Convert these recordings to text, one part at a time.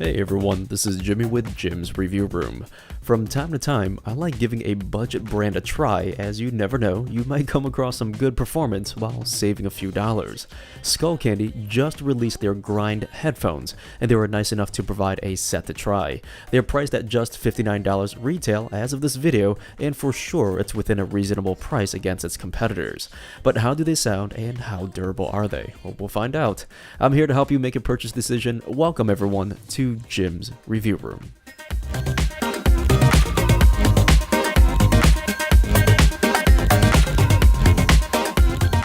Hey everyone, this is Jimmy with Jim's Review Room. From time to time, I like giving a budget brand a try, as you never know, you might come across some good performance while saving a few dollars. Skullcandy just released their Grind headphones, and they were nice enough to provide a set to try. They're priced at just $59 retail as of this video, and for sure it's within a reasonable price against its competitors. But how do they sound and how durable are they? Well, we'll find out. I'm here to help you make a purchase decision. Welcome everyone to Jim's Review Room.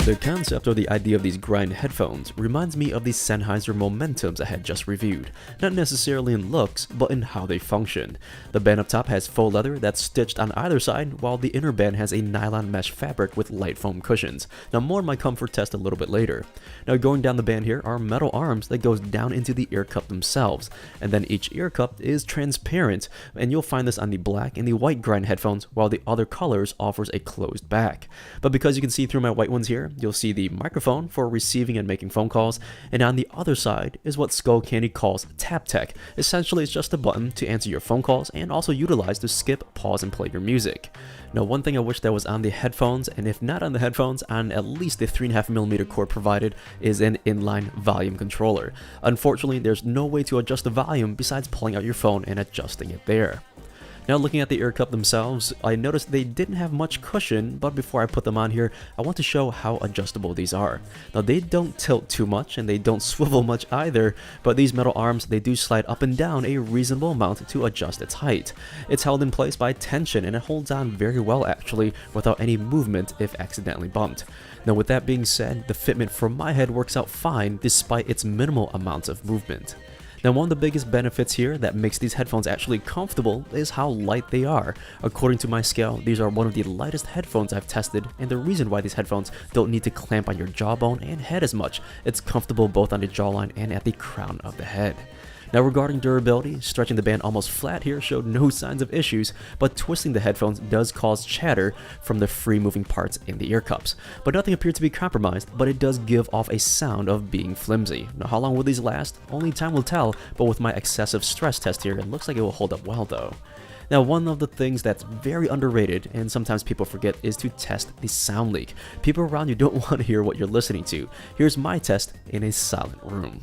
The concept or the idea of these Grind headphones reminds me of the Sennheiser Momentums I had just reviewed, not necessarily in looks, but in how they function. The band up top has faux leather that's stitched on either side, while the inner band has a nylon mesh fabric with light foam cushions. Now more on my comfort test a little bit later. Now going down the band here are metal arms that goes down into the ear cup themselves, and then each ear cup is transparent, and you'll find this on the black and the white Grind headphones, while the other colors offers a closed back. But because you can see through my white ones here, you'll see the microphone for receiving and making phone calls, and on the other side is what Skullcandy calls Tap Tech. Essentially, it's just a button to answer your phone calls and also utilize to skip, pause, and play your music. Now, one thing I wish that was on the headphones, and if not on the headphones, on at least the 3.5mm cord provided, is an inline volume controller. Unfortunately, there's no way to adjust the volume besides pulling out your phone and adjusting it there. Now looking at the ear cup themselves, I noticed they didn't have much cushion, but before I put them on here, I want to show how adjustable these are. Now they don't tilt too much and they don't swivel much either, but these metal arms, they do slide up and down a reasonable amount to adjust its height. It's held in place by tension and it holds on very well actually, without any movement if accidentally bumped. Now with that being said, the fitment for my head works out fine despite its minimal amounts of movement. Now one of the biggest benefits here that makes these headphones actually comfortable is how light they are. According to my scale, these are one of the lightest headphones I've tested, and the reason why these headphones don't need to clamp on your jawbone and head as much. It's comfortable both on the jawline and at the crown of the head. Now regarding durability, stretching the band almost flat here showed no signs of issues, but twisting the headphones does cause chatter from the free moving parts in the ear cups. But nothing appeared to be compromised, but it does give off a sound of being flimsy. Now how long will these last? Only time will tell, but with my excessive stress test here, it looks like it will hold up well though. Now one of the things that's very underrated and sometimes people forget is to test the sound leak. People around you don't want to hear what you're listening to. Here's my test in a silent room.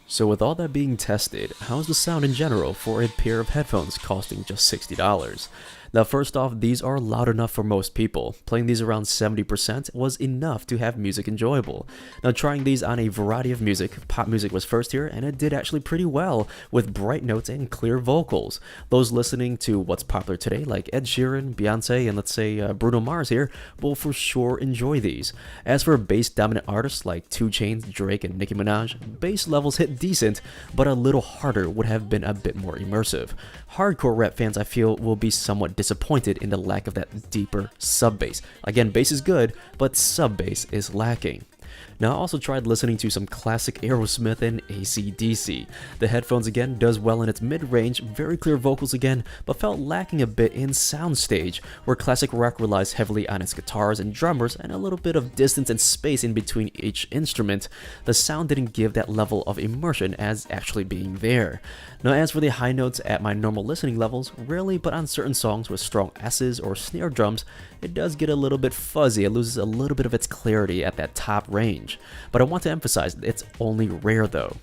So with all that being tested, how's the sound in general for a pair of headphones costing just $60? Now first off, these are loud enough for most people. Playing these around 70% was enough to have music enjoyable. Now trying these on a variety of music, pop music was first here, and it did actually pretty well with bright notes and clear vocals. Those listening to what's popular today like Ed Sheeran, Beyonce, and let's say Bruno Mars here will for sure enjoy these. As for bass dominant artists like 2 Chainz, Drake, and Nicki Minaj, bass levels hit decent, but a little harder would have been a bit more immersive. Hardcore rap fans I feel will be somewhat disappointed in the lack of that deeper sub bass. Again, bass is good, but sub bass is lacking. Now I also tried listening to some classic Aerosmith and AC/DC. The headphones again does well in its mid-range, very clear vocals again, but felt lacking a bit in soundstage, where classic rock relies heavily on its guitars and drummers and a little bit of distance and space in between each instrument. The sound didn't give that level of immersion as actually being there. Now as for the high notes at my normal listening levels, rarely but on certain songs with strong S's or snare drums, it does get a little bit fuzzy. It loses a little bit of its clarity at that top range. But I want to emphasize it's only rare though.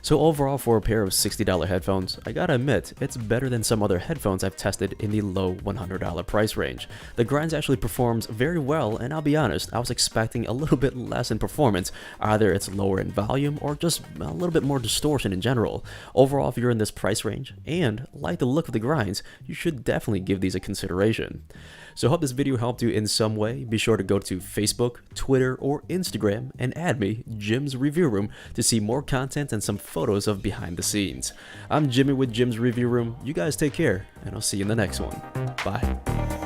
So overall, for a pair of $60 headphones, I gotta admit, it's better than some other headphones I've tested in the low $100 price range. The Grinds actually performs very well, and I'll be honest, I was expecting a little bit less in performance. Either it's lower in volume or just a little bit more distortion in general. Overall, if you're in this price range and like the look of the Grinds, you should definitely give these a consideration. So I hope this video helped you in some way. Be sure to go to Facebook, Twitter, or Instagram and add me, Jim's Review Room, to see more content and some photos of behind the scenes. I'm Jimmy with Jim's Review Room. You guys take care, and I'll see you in the next one. Bye.